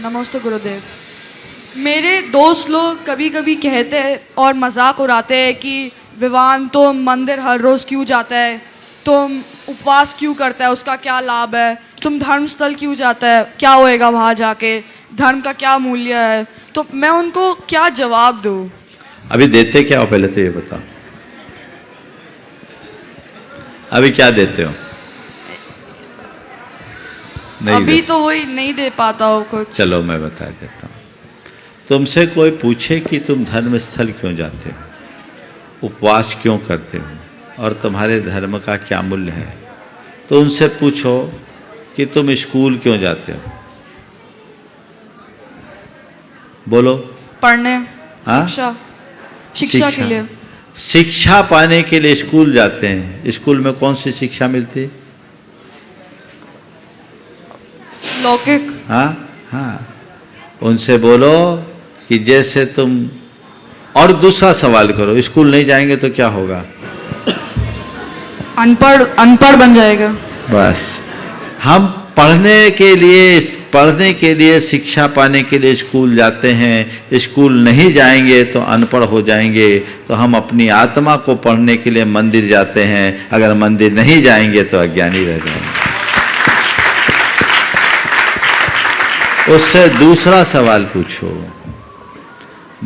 नमस्ते गुरुदेव। मेरे दोस्त लोग कभी कभी कहते हैं और मजाक उड़ाते हैं कि विवान तुम मंदिर हर रोज़ क्यों जाता है, तुम उपवास क्यों करता है, उसका क्या लाभ है, तुम धर्मस्थल क्यों जाता है, क्या होएगा वहाँ जाके, धर्म का क्या मूल्य है। तो मैं उनको क्या जवाब दूँ? अभी देते क्या हो पहले तो ये बताओ, अभी क्या देते हो? नहीं अभी तो वही नहीं दे पाता हो कुछ। चलो मैं बता देता हूँ। तुमसे कोई पूछे कि तुम धर्म स्थल क्यों जाते हो, उपवास क्यों करते हो और तुम्हारे धर्म का क्या मूल्य है, तो उनसे पूछो कि तुम स्कूल क्यों जाते हो। बोलो। पढ़ने, हाँ? शिक्षा के लिए। शिक्षा पाने के लिए स्कूल जाते हैं। स्कूल में कौन सी शिक्षा मिलती है? लौकिक। हाँ हाँ, उनसे बोलो कि जैसे तुम, और दूसरा सवाल करो, स्कूल नहीं जाएंगे तो क्या होगा? अनपढ़ बन जाएगा। बस। हम पढ़ने के लिए शिक्षा पाने के लिए स्कूल जाते हैं। स्कूल नहीं जाएंगे तो अनपढ़ हो जाएंगे। तो हम अपनी आत्मा को पढ़ने के लिए मंदिर जाते हैं। अगर मंदिर नहीं जाएंगे तो अज्ञानी रह जाएंगे। उससे दूसरा सवाल पूछो,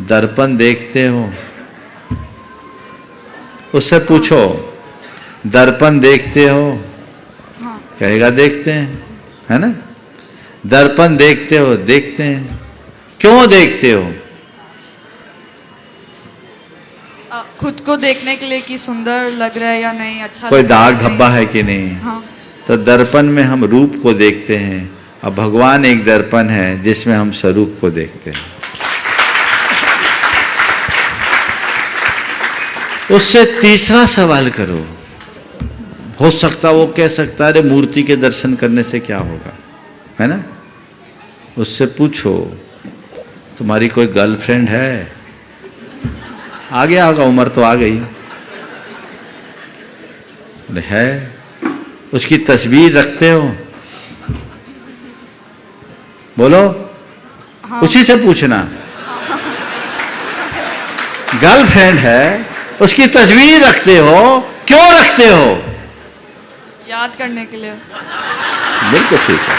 दर्पण देखते हो? उससे पूछो, दर्पण देखते हो? हाँ। कहेगा देखते हैं, है ना। दर्पण देखते हो? देखते हैं। क्यों देखते हो? खुद को देखने के लिए कि सुंदर लग रहा है या नहीं, अच्छा कोई लग रहा है दाग धब्बा है कि नहीं। हाँ। तो दर्पण में हम रूप को देखते हैं और भगवान एक दर्पण है जिसमें हम स्वरूप को देखते हैं। उससे तीसरा सवाल करो। हो सकता वो कह सकता है अरे मूर्ति के दर्शन करने से क्या होगा, है ना। उससे पूछो तुम्हारी कोई गर्लफ्रेंड है? आ गया होगा, उम्र तो आ गई है। उसकी तस्वीर रखते हो? बोलो। हाँ। उसी से पूछना। गर्लफ्रेंड है, उसकी तस्वीर रखते हो? क्यों रखते हो? याद करने के लिए। बिल्कुल ठीक है,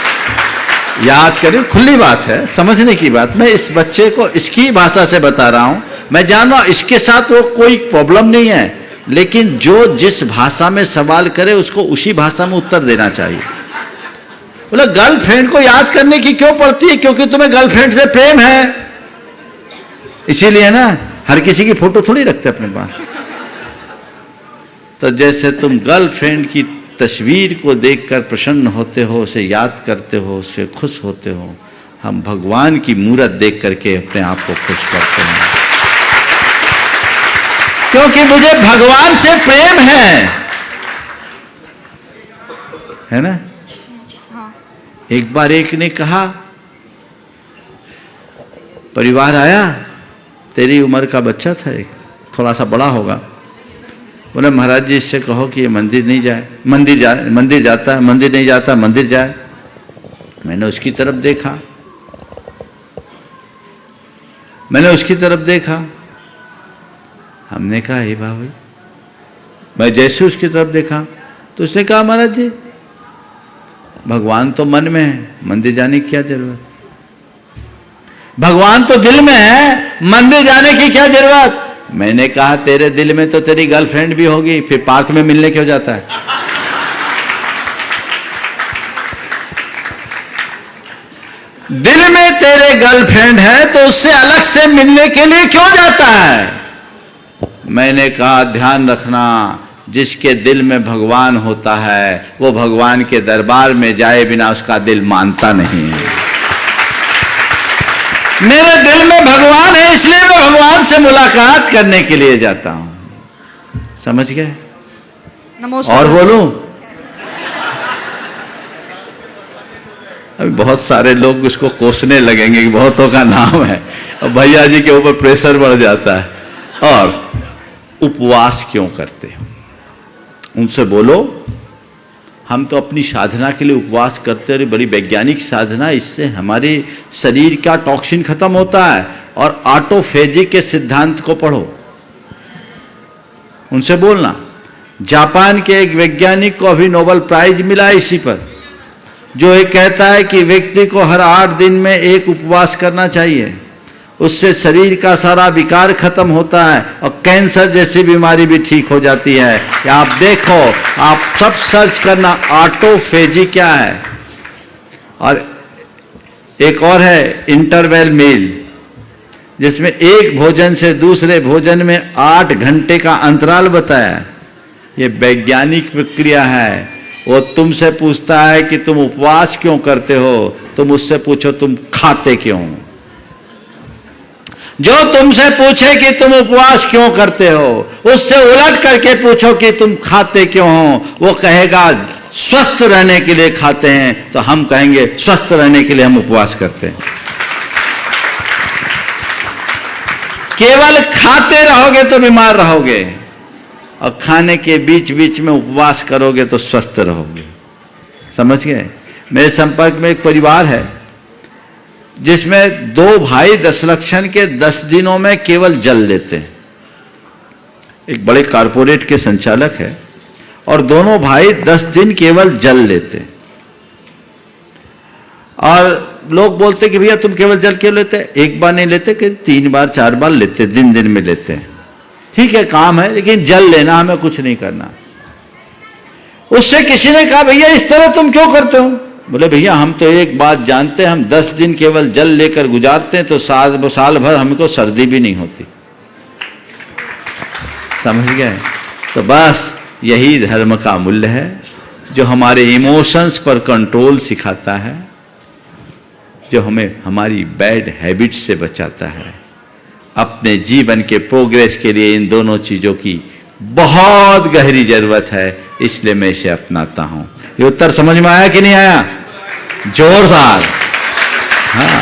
याद करें, खुली बात है, समझने की बात। मैं इस बच्चे को इसकी भाषा से बता रहा हूं। मैं जान रहा हूं इसके साथ वो कोई प्रॉब्लम नहीं है, लेकिन जो जिस भाषा में सवाल करे उसको उसी भाषा में उत्तर देना चाहिए। बोला गर्लफ्रेंड को याद करने की क्यों पड़ती है? क्योंकि तुम्हें गर्लफ्रेंड से प्रेम है, इसीलिए ना। हर किसी की फोटो थोड़ी रखते अपने पास। तो जैसे तुम गर्लफ्रेंड की तस्वीर को देखकर प्रसन्न होते हो, उसे याद करते हो, उससे खुश होते हो, हम भगवान की मूरत देख करके अपने आप को खुश करते हैं। क्योंकि मुझे भगवान से प्रेम है ना। हाँ। एक बार एक ने कहा, परिवार आया, तेरी उम्र का बच्चा था, एक थोड़ा सा बड़ा होगा। बोले महाराज जी इससे कहो कि ये मंदिर नहीं जाए, मंदिर जाता है, मंदिर नहीं जाता, मंदिर जाए। मैंने उसकी तरफ देखा, हमने कहा हे बाबा, मैं जैसे उसकी तरफ देखा तो उसने कहा महाराज जी भगवान तो मन में है, मंदिर जाने की क्या जरूरत? भगवान तो दिल में है, मंदिर जाने की क्या जरूरत? मैंने कहा तेरे दिल में तो तेरी गर्लफ्रेंड भी होगी, फिर पार्क में मिलने क्यों जाता है? दिल में तेरे गर्लफ्रेंड है तो उससे अलग से मिलने के लिए क्यों जाता है? मैंने कहा ध्यान रखना, जिसके दिल में भगवान होता है वो भगवान के दरबार में जाए बिना उसका दिल मानता नहीं है। मेरे दिल में भगवान है, इसलिए मैं भगवान से मुलाकात करने के लिए जाता हूं। समझ गए? और बोलूं? अभी बहुत सारे लोग उसको कोसने लगेंगे कि बहुतों का नाम है, और भैया जी के ऊपर प्रेशर बढ़ जाता है। और उपवास क्यों करते हो? उनसे बोलो हम तो अपनी साधना के लिए उपवास करते हैं, बड़ी वैज्ञानिक साधना, इससे हमारे शरीर का टॉक्सिन खत्म होता है। और ऑटोफेजी के सिद्धांत को पढ़ो, उनसे बोलना। जापान के एक वैज्ञानिक को अभी नोबेल प्राइज मिला इसी पर, जो ये कहता है कि व्यक्ति को हर 8 दिन में एक उपवास करना चाहिए, उससे शरीर का सारा विकार खत्म होता है और कैंसर जैसी बीमारी भी ठीक हो जाती है। आप देखो, आप सब सर्च करना ऑटोफेजी क्या है। और एक और है इंटरवल मील, जिसमें एक भोजन से दूसरे भोजन में 8 घंटे का अंतराल बताया। ये वैज्ञानिक प्रक्रिया है। वो तुमसे पूछता है कि तुम उपवास क्यों करते हो, तुम उससे पूछो तुम खाते क्यों। जो तुमसे पूछे कि तुम उपवास क्यों करते हो, उससे उलट करके पूछो कि तुम खाते क्यों हो। वो कहेगा स्वस्थ रहने के लिए खाते हैं, तो हम कहेंगे स्वस्थ रहने के लिए हम उपवास करते हैं। केवल खाते रहोगे तो बीमार रहोगे, और खाने के बीच बीच में उपवास करोगे तो स्वस्थ रहोगे। समझ गए? मेरे संपर्क में एक परिवार है जिसमें 2 भाई दशलक्षण के 10 दिनों में केवल जल लेते हैं। एक बड़े कारपोरेट के संचालक है और दोनों भाई 10 दिन केवल जल लेते हैं। और लोग बोलते कि भैया तुम केवल जल क्यों लेते? एक बार नहीं लेते कि 3 बार 4 बार लेते, दिन दिन में लेते हैं। ठीक है, काम है, लेकिन जल लेना, हमें कुछ नहीं करना। उससे किसी ने कहा भैया इस तरह तुम क्यों करते हो? बोले भैया हम तो एक बात जानते हैं, हम 10 दिन केवल जल लेकर गुजारते हैं तो साल भर हमको सर्दी भी नहीं होती। समझ गए? तो बस यही धर्म का मूल्य है, जो हमारे इमोशंस पर कंट्रोल सिखाता है, जो हमें हमारी बैड हैबिट से बचाता है। अपने जीवन के प्रोग्रेस के लिए इन दोनों चीजों की बहुत गहरी जरूरत है, इसलिए मैं इसे अपनाता हूं। ये उत्तर समझ में आया कि नहीं आया? जोरदार। हाँ।